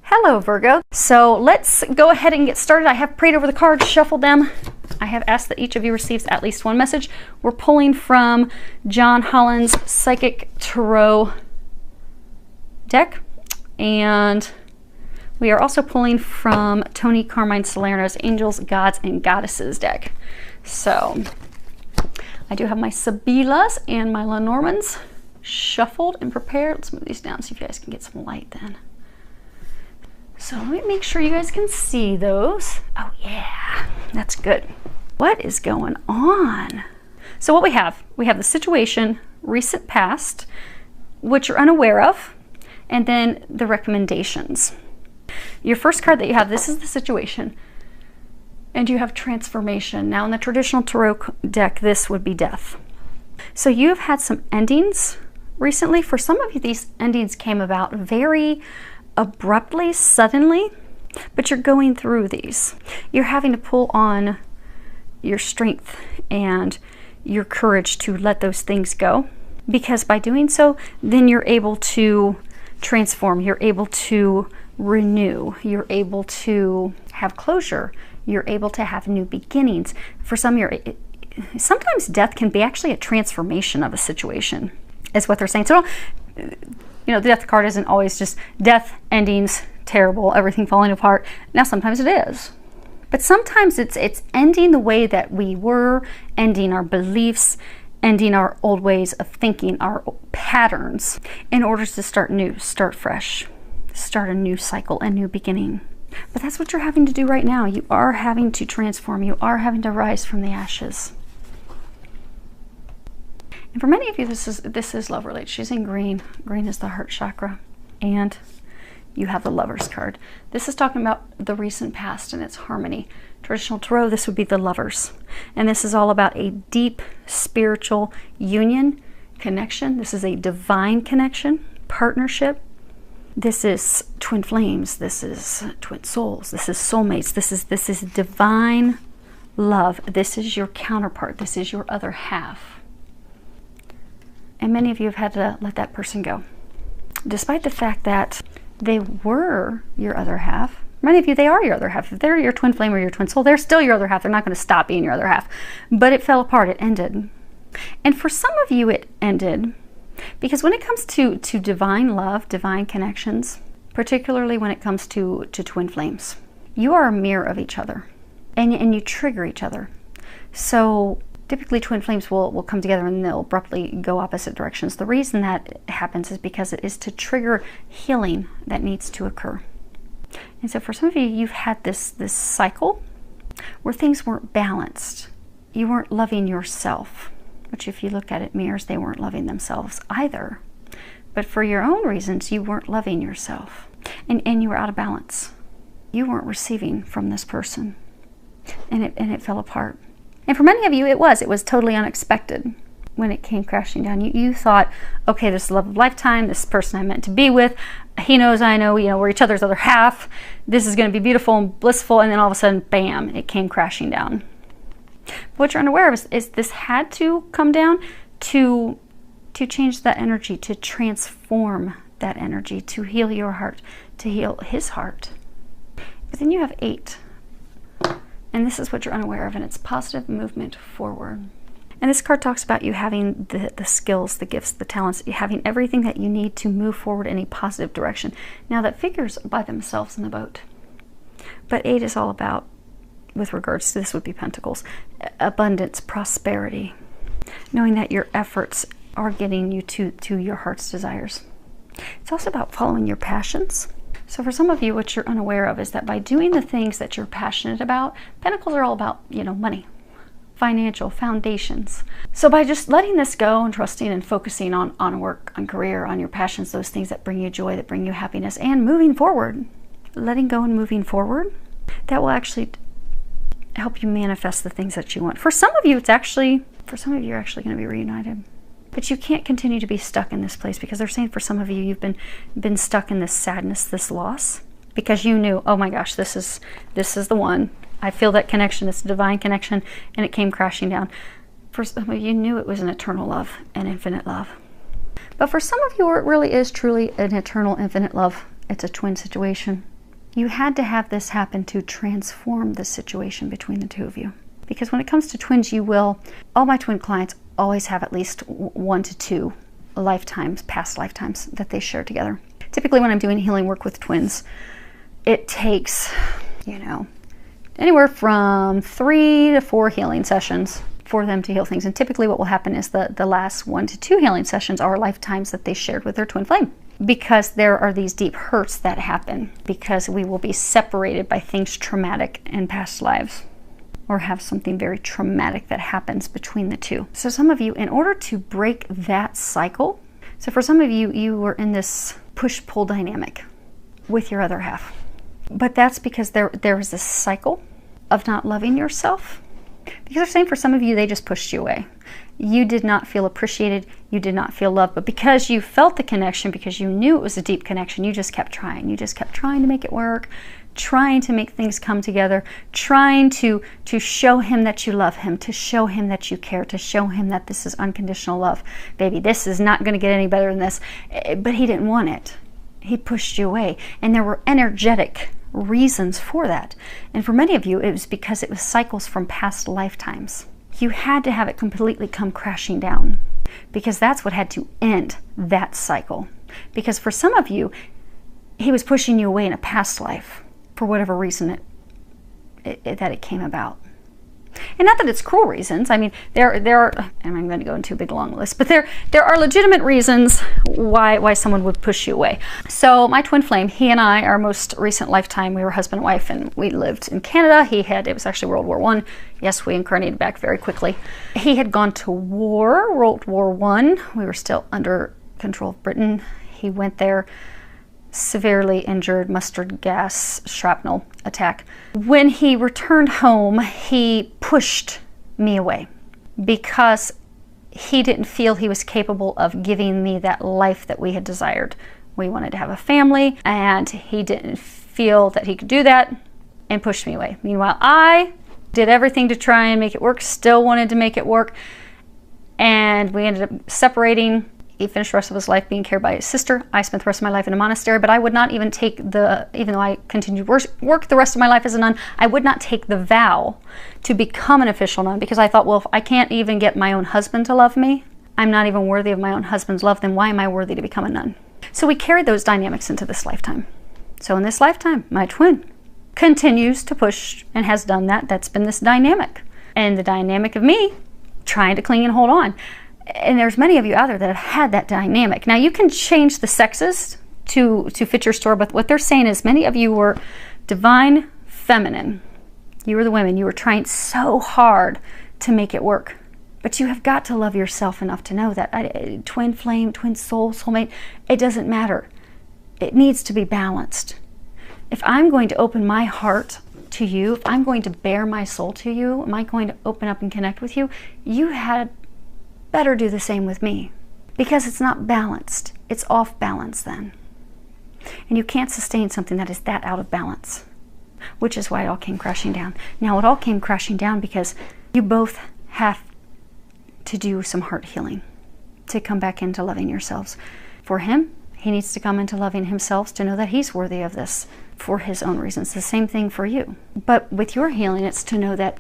Hello, Virgo. So let's go ahead and get started. I have prayed over the cards, shuffled them. I have asked that each of you receives at least one message. We're pulling from John Holland's Psychic Tarot deck, and we are also pulling from Tony Carmine Salerno's Angels, Gods, and Goddesses deck. So I do have my Sabilas and my Lenormands shuffled and prepared. Let's move these down, see if you guys can get some light then. So let me make sure you guys can see those. Oh yeah, that's good. What is going on? So what we have the situation, recent past, what you're unaware of, and then the recommendations. Your first card that you have, this is the situation, and you have transformation. Now in the traditional tarot deck, this would be death. So you've had some endings recently. For some of you, these endings came about very abruptly, suddenly, but you're going through these. You're having to pull on your strength and your courage to let those things go, because by doing so, then you're able to transform, you're able to renew, you're able to have closure, you're able to have new beginnings. For some, sometimes death can be actually a transformation of a situation, is what they're saying. So you know, the death card isn't always just death, endings, terrible, everything falling apart. Now, sometimes it is. But sometimes it's ending the way that we were, ending our beliefs, ending our old ways of thinking, our patterns, in order to start new, start fresh, start a new cycle, a new beginning. But that's what you're having to do right now. You are having to transform. You are having to rise from the ashes. And for many of you, this is love related. She's in green. Green is the heart chakra. And you have the Lovers card. This is talking about the recent past and its harmony. Traditional tarot, this would be the Lovers. And this is all about a deep spiritual union, connection. This is a divine connection, partnership. This is twin flames. This is twin souls. This is soulmates. This is divine love. This is your counterpart. This is your other half. And many of you have had to let that person go. Despite the fact that they were your other half, many of you, they are your other half. If they're your twin flame or your twin soul, they're still your other half. They're not going to stop being your other half. But it fell apart. It ended. And for some of you, it ended because when it comes to divine love, divine connections, particularly when it comes to twin flames, you are a mirror of each other. And you trigger each other. So typically twin flames will come together and they'll abruptly go opposite directions. The reason that happens is because it is to trigger healing that needs to occur. And so for some of you, you've had this cycle where things weren't balanced. You weren't loving yourself, which if you look at it mirrors, they weren't loving themselves either. But for your own reasons, you weren't loving yourself and you were out of balance. You weren't receiving from this person and it fell apart. And for many of you, it was totally unexpected when it came crashing down. You thought, okay, this is the love of a lifetime, this person I'm meant to be with, he knows, I know, you know, we're each other's other half, this is going to be beautiful and blissful, and then all of a sudden, bam, it came crashing down. But what you're unaware of is this had to come down to change that energy, to transform that energy, to heal your heart, to heal his heart. But then you have 8. And this is what you're unaware of, and it's positive movement forward. And this card talks about you having the skills, the gifts, the talents, having everything that you need to move forward in a positive direction. Now that figures by themselves in the boat. But 8 is all about, with regards to this would be Pentacles, abundance, prosperity. Knowing that your efforts are getting you to your heart's desires. It's also about following your passions. So for some of you, what you're unaware of is that by doing the things that you're passionate about, Pentacles are all about, you know, money, financial foundations. So by just letting this go and trusting and focusing on work, on career, on your passions, those things that bring you joy, that bring you happiness, and moving forward, letting go and moving forward, that will actually help you manifest the things that you want. For some of you, you're actually going to be reunited. But you can't continue to be stuck in this place, because they're saying for some of you, you've been stuck in this sadness, this loss, because you knew, oh my gosh, this is the one. I feel that connection, this divine connection, and it came crashing down. For some of you, knew it was an eternal love, an infinite love. But for some of you, it really is truly an eternal, infinite love. It's a twin situation. You had to have this happen to transform the situation between the two of you. Because when it comes to twins, you will, all my twin clients always have at least 1 to 2 lifetimes, past lifetimes that they share together. Typically when I'm doing healing work with twins, it takes, you know, anywhere from 3 to 4 healing sessions for them to heal things. And typically what will happen is the last 1 to 2 healing sessions are lifetimes that they shared with their twin flame. Because there are these deep hurts that happen because we will be separated by things traumatic in past lives, or have something very traumatic that happens between the two. So some of you, in order to break that cycle, so for some of you, you were in this push-pull dynamic with your other half. But that's because there was this cycle of not loving yourself. Because they're saying for some of you, they just pushed you away. You did not feel appreciated. You did not feel loved. But because you felt the connection, because you knew it was a deep connection, you just kept trying. You just kept trying to make it work, trying to make things come together, trying to show him that you love him, to show him that you care, to show him that this is unconditional love. Baby, this is not going to get any better than this. But he didn't want it. He pushed you away. And there were energetic reasons for that. And for many of you, it was because it was cycles from past lifetimes. You had to have it completely come crashing down, because that's what had to end that cycle. Because for some of you, he was pushing you away in a past life for whatever reason that it came about. And not that it's cruel reasons. I mean, there are, and I'm going to go into a big long list, but there are legitimate reasons why someone would push you away. So my twin flame, he and I, our most recent lifetime, we were husband and wife, and we lived in Canada. It was actually World War I. Yes, we incarnated back very quickly. He had gone to war, World War I. We were still under control of Britain. He went there, severely injured, mustard gas, shrapnel attack. When he returned home, he pushed me away because he didn't feel he was capable of giving me that life that we had desired. We wanted to have a family, and he didn't feel that he could do that and pushed me away. Meanwhile, I did everything to try and make it work, still wanted to make it work, and we ended up separating. He finished the rest of his life being cared by his sister. I spent the rest of my life in a monastery, but I would not even take even though I continued work the rest of my life as a nun, I would not take the vow to become an official nun, because I thought, well, if I can't even get my own husband to love me, I'm not even worthy of my own husband's love, then why am I worthy to become a nun? So we carried those dynamics into this lifetime. So in this lifetime, my twin continues to push and has done that. That's been this dynamic. And the dynamic of me trying to cling and hold on. And there's many of you out there that have had that dynamic. Now, you can change the sexes to fit your story, but what they're saying is many of you were divine feminine. You were the women. You were trying so hard to make it work. But you have got to love yourself enough to know that twin flame, twin soul, soulmate, it doesn't matter. It needs to be balanced. If I'm going to open my heart to you, if I'm going to bare my soul to you, am I going to open up and connect with you? You had better do the same with me, because it's not balanced. It's off balance then. And you can't sustain something that is that out of balance, which is why it all came crashing down. Now, it all came crashing down because you both have to do some heart healing to come back into loving yourselves. For him, he needs to come into loving himself to know that he's worthy of this for his own reasons. The same thing for you. But with your healing, it's to know that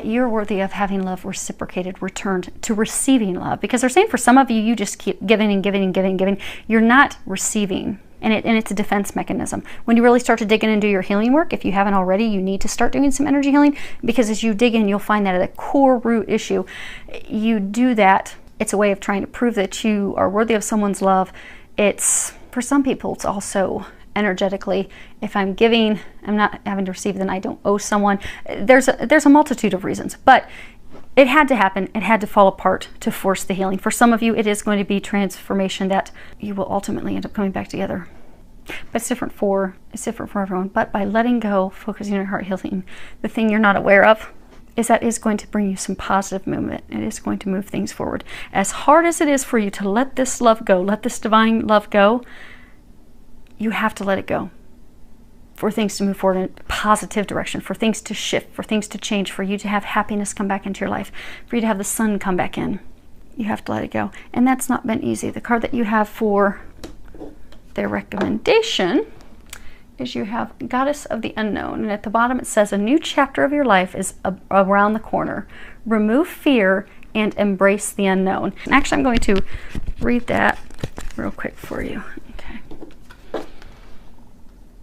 you're worthy of having love reciprocated, returned, to receiving love. Because they're saying for some of you, you just keep giving and giving and giving and giving. You're not receiving. And it's a defense mechanism. When you really start to dig in and do your healing work, if you haven't already, you need to start doing some energy healing, because as you dig in, you'll find that at a core root issue, you do that. It's a way of trying to prove that you are worthy of someone's love. It's, for some people, it's also energetically, if I'm giving, I'm not having to receive, then I don't owe someone. There's a multitude of reasons, but it had to happen. It had to fall apart to force the healing. For some of you, it is going to be transformation that you will ultimately end up coming back together. But it's different for everyone. But by letting go, focusing on your heart healing, the thing you're not aware of is that is going to bring you some positive movement. It is going to move things forward. As hard as it is for you to let this love go, let this divine love go, you have to let it go for things to move forward in a positive direction, for things to shift, for things to change, for you to have happiness come back into your life, for you to have the sun come back in. You have to let it go. And that's not been easy. The card that you have for their recommendation is you have Goddess of the Unknown. And at the bottom it says, a new chapter of your life is around the corner. Remove fear and embrace the unknown. And actually, I'm going to read that real quick for you. Okay.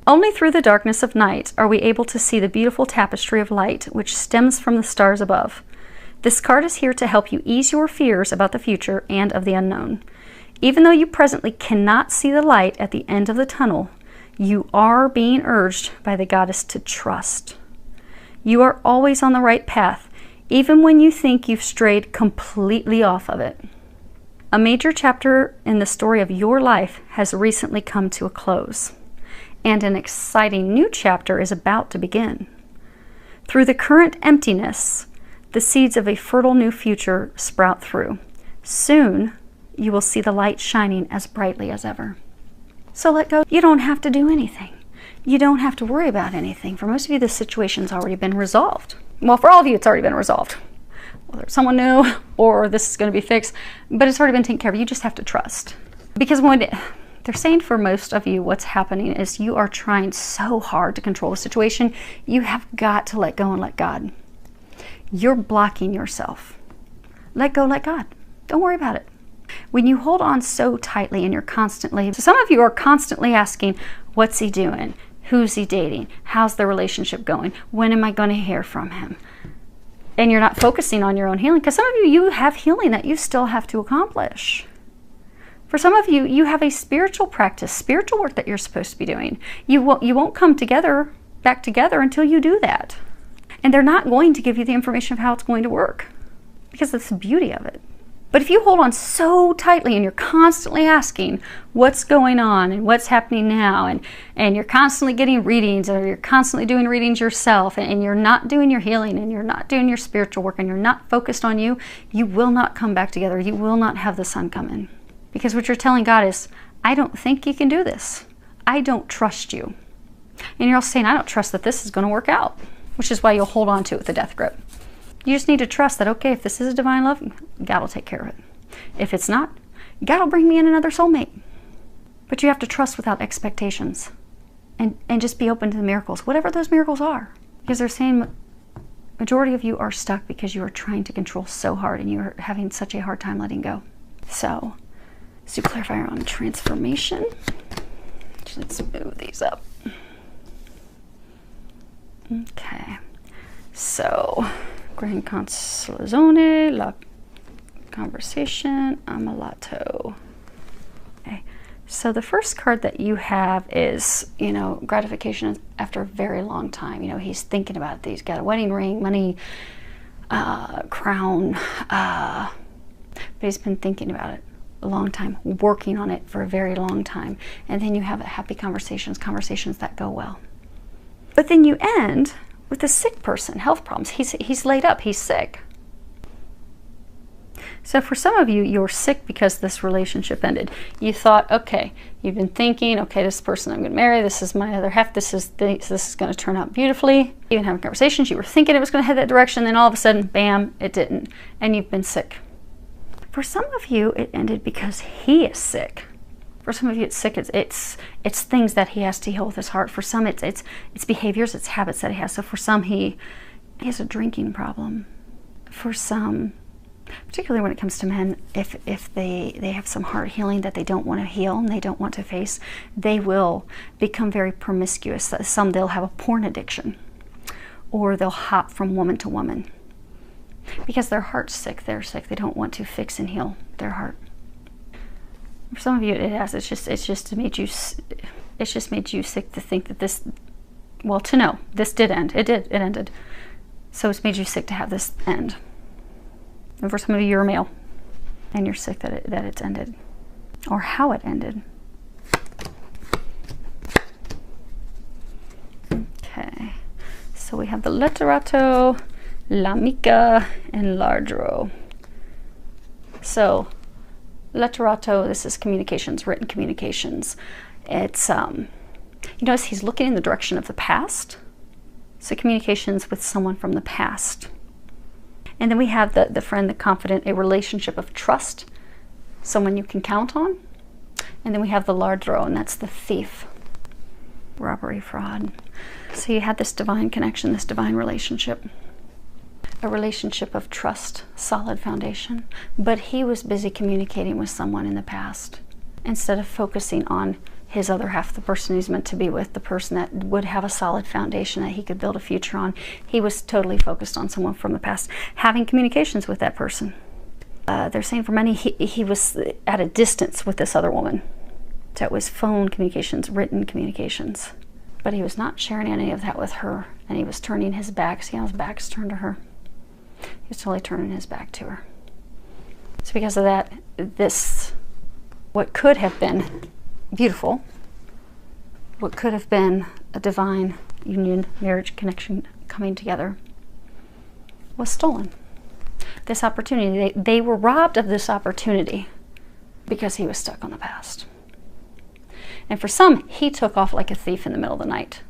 Only through the darkness of night are we able to see the beautiful tapestry of light which stems from the stars above. This card is here to help you ease your fears about the future and of the unknown. Even though you presently cannot see the light at the end of the tunnel, you are being urged by the goddess to trust. You are always on the right path, even when you think you've strayed completely off of it. A major chapter in the story of your life has recently come to a close, and an exciting new chapter is about to begin. Through the current emptiness, the seeds of a fertile new future sprout through. Soon, you will see the light shining as brightly as ever. So let go. You don't have to do anything. You don't have to worry about anything. For most of you, the situation's already been resolved. Well, for all of you, it's already been resolved. Whether someone new or this is going to be fixed, but it's already been taken care of. You just have to trust. Because when they're saying for most of you, what's happening is you are trying so hard to control the situation. You have got to let go and let God. You're blocking yourself. Let go, let God. Don't worry about it. When you hold on so tightly and you're constantly, so some of you are constantly asking, what's he doing? Who's he dating? How's the relationship going? When am I going to hear from him? And you're not focusing on your own healing, because some of you have healing that you still have to accomplish. For some of you, you have a spiritual practice, spiritual work that you're supposed to be doing. You won't come back together until you do that. And they're not going to give you the information of how it's going to work, because that's the beauty of it. But if you hold on so tightly and you're constantly asking what's going on and what's happening now, and you're constantly getting readings, or you're constantly doing readings yourself, and you're not doing your healing, and you're not doing your spiritual work, and you're not focused on you, you will not come back together. You will not have the sun come in. Because what you're telling God is, I don't think you can do this. I don't trust you. And you're also saying, I don't trust that this is going to work out, which is why you'll hold on to it with a death grip. You just need to trust that, okay, if this is a divine love, God will take care of it. If it's not, God will bring me in another soulmate. But you have to trust without expectations, and just be open to the miracles, whatever those miracles are. Because they're saying majority of you are stuck because you are trying to control so hard and you're having such a hard time letting go. So, let's do clarifier on transformation. Let's move these up. Okay, so Gran Consolazione, La Conversation, Ammalato. Okay, so the first card that you have is, gratification after a very long time. He's thinking about it. He's got a wedding ring, money, crown, but he's been thinking about it a long time, working on it for a very long time. And then you have happy conversations that go well. But then you end with a sick person, health problems. He's laid up, he's sick. So for some of you, you're sick because this relationship ended. You thought, okay, you've been thinking, okay, this person I'm going to marry, this is my other half, this is going to turn out beautifully. Even having conversations, you were thinking it was going to head that direction, then all of a sudden, bam, it didn't, and you've been sick. For some of you, it ended because he is sick. For some of you, it's sick. It's things that he has to heal with his heart. For some, it's behaviors, it's habits that he has. So for some, he has a drinking problem. For some, particularly when it comes to men, if they have some heart healing that they don't want to heal and they don't want to face, they will become very promiscuous. Some, they'll have a porn addiction, or they'll hop from woman to woman because their heart's sick. They're sick. They don't want to fix and heal their heart. For some of you, it has. It's just made you sick to think that this. Well, to know this did end. It did. It ended. So it's made you sick to have this end. And for some of you, you're a male, and you're sick that it's ended, or how it ended. Okay. So we have the letterato, l'amica, and l'ardro. So. Letterato, this is communications, written communications. It's, you notice he's looking in the direction of the past. So communications with someone from the past. And then we have the friend, the confidant, a relationship of trust, someone you can count on. And then we have the lardro, and that's the thief. robbery, fraud. So you had this divine connection, this divine relationship. A relationship of trust, solid foundation. But he was busy communicating with someone in the past instead of focusing on his other half, the person he's meant to be with, the person that would have a solid foundation that he could build a future on. He was totally focused on someone from the past, having communications with that person. They're saying for many, he was at a distance with this other woman. So it was phone communications, written communications. But he was not sharing any of that with her. And he was turning his back. See how his back's turned to her? He was totally turning his back to her. So because of that, this, what could have been beautiful, what could have been a divine union, marriage, connection coming together, was stolen. This opportunity, they were robbed of this opportunity because he was stuck on the past. And for some, he took off like a thief in the middle of the night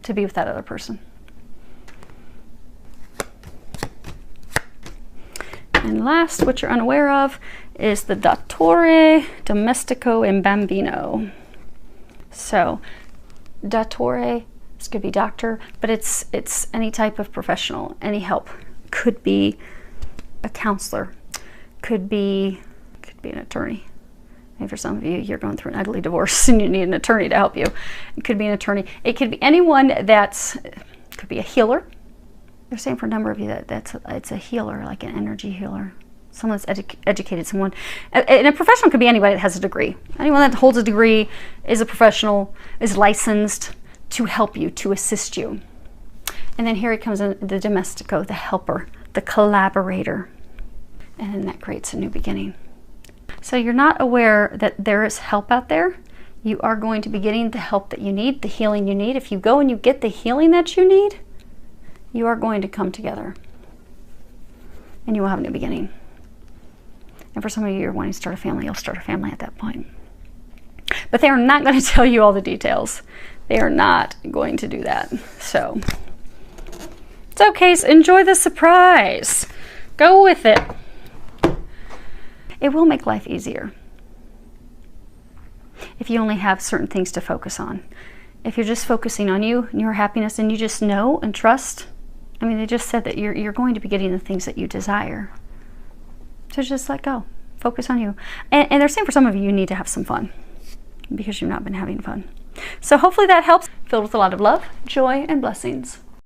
to be with that other person. And last, what you're unaware of is the Dottore, Domestico, and Bambino. So, Dottore, this could be doctor, but it's any type of professional, any help. Could be a counselor, could be an attorney. Maybe for some of you, you're going through an ugly divorce and you need an attorney to help you. It could be an attorney. It could be anyone could be a healer. They're saying for a number of you that it's a healer, like an energy healer. Someone that's educated, someone. And a professional could be anybody that has a degree. Anyone that holds a degree is a professional, is licensed to help you, to assist you. And then here it comes in the domestico, the helper, the collaborator. And then that creates a new beginning. So you're not aware that there is help out there. You are going to be getting the help that you need, the healing you need. If you go and you get the healing that you need, you are going to come together. And you will have a new beginning. And for some of you, you're wanting to start a family, you'll start a family at that point. But they are not going to tell you all the details. They are not going to do that. So, it's okay. So enjoy the surprise. Go with it. It will make life easier if you only have certain things to focus on. If you're just focusing on you and your happiness and you just know and trust, I mean, they just said that you're going to be getting the things that you desire. So just let go. Focus on you. And they're saying for some of you, you need to have some fun because you've not been having fun. So hopefully that helps. Filled with a lot of love, joy, and blessings.